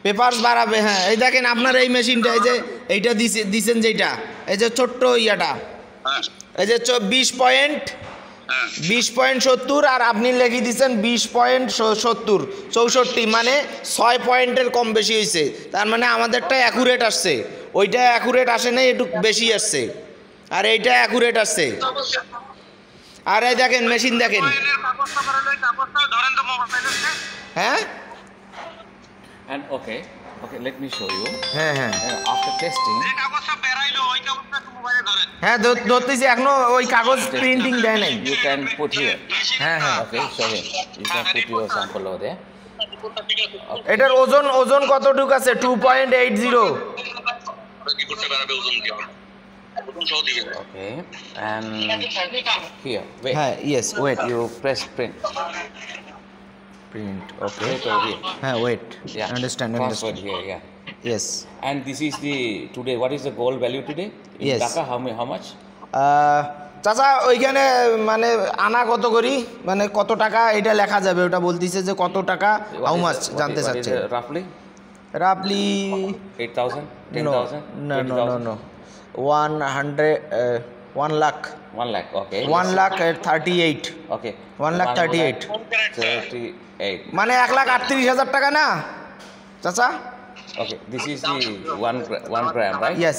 Papers বাড়াবে। হ্যাঁ এই দেখেন আপনার এই মেশিনটা, এই যে এইটা দিছেন যেটা, এই যে ছোট্ট ইয়াটা, এই যে 20.70 আর আপনি লিখে দিচ্ছেন 20.70 64, মানে 6 পয়েন্টের কম বেশি হয়েছে। তার মানে আমাদেরটা অ্যাকুরেট আসছে, ওইটা অ্যাকুরেট আসে নাই, একটু বেশি আসছে, আর এইটা অ্যাকুরেট আসছে। আর এই দেখেন মেশিন দেখেন, হ্যাঁ and okay let me show you হ্যাঁ হ্যাঁ after testing হ্যাঁ ধরতেছি, এখনো ওই কাগজ প্রিন্টিং দেয় নাই। you can put here হ্যাঁ হ্যাঁ okay show him you can put your sample over there এটার ওজন কতটুকু আছে? 2.80। okay and here wait হ্যাঁ yes wait you press print okay wait over here হ্যাঁ wait yeah understand transfer here yeah yes and this is the today what is the gold value today in Yes. Dhaka how much চাচা ওইখানে মানে আনা কত করি, মানে কত টাকা এটা লেখা যাবে, ওটা বলতেছে যে কত টাকা, হাউ মাচ জানতে চাচ্ছে। roughly রাফলি 8,000 no 10,000 no no 1 lakh 1 lakh okay 1,38,000 okay 1,38,000 38 মানে 1,38,000 টাকা না চাচা? okay this is the 1 gram right yes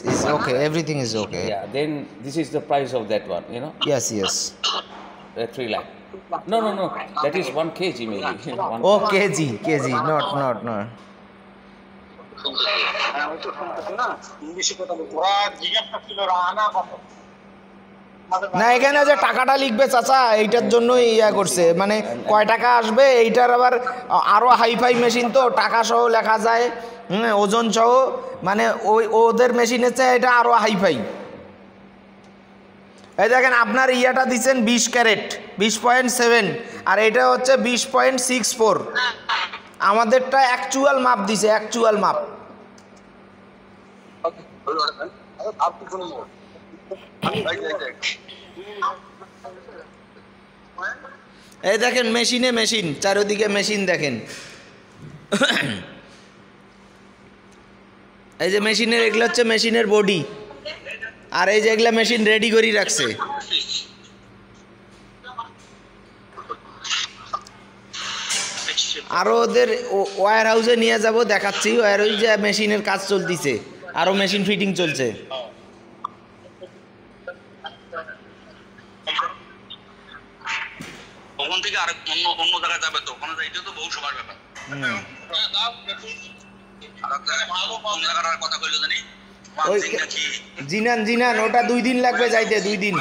it's okay, everything is okay. yeah then this is the price of that one you know yes 3 lakh no that is 1 kg maybe oh kg not না এখানে যে টাকাটা লিখবে চাচা এইটার জন্যই ইয়া করছে, মানে কয় টাকা আসবে এইটার, আবার আরো হাইফাই মেশিন তো টাকা সহ লেখা যায়, ওজন সহ, মানে ওদের মেশিনের চেয়ে এটা আরো হাইফাই। এই দেখেন আপনার ইয়াটা দিচ্ছেন 20 ক্যারেট 20.7 আর এটা হচ্ছে 20.64, আমাদেরটা অ্যাকচুয়াল মাপ দিছে, অ্যাকচুয়াল মাপ। এই দেখেন মেশিন চারিদিকে মেশিন দেখেন, এই যে মেশিনের এগুলো হচ্ছে মেশিনের বডি, আর এই যে এগুলা মেশিন রেডি করে রাখছে। আরো ওদের ওয়্যার হাউসে নিয়ে যাব, দেখাচ্ছি ওয়্যার হাউসে যে মেশিনের কাজ চলতেছে, আরো মেশিন ফিটিং চলছে। ওখান থেকে আর অন্য জায়গায় যাবে, তো ওখানে যাইতে তো বহু সময় ব্যাপার। কথা কইলো জানি জিনান ওটা 2 দিন লাগবে যাইতে, 2 দিন।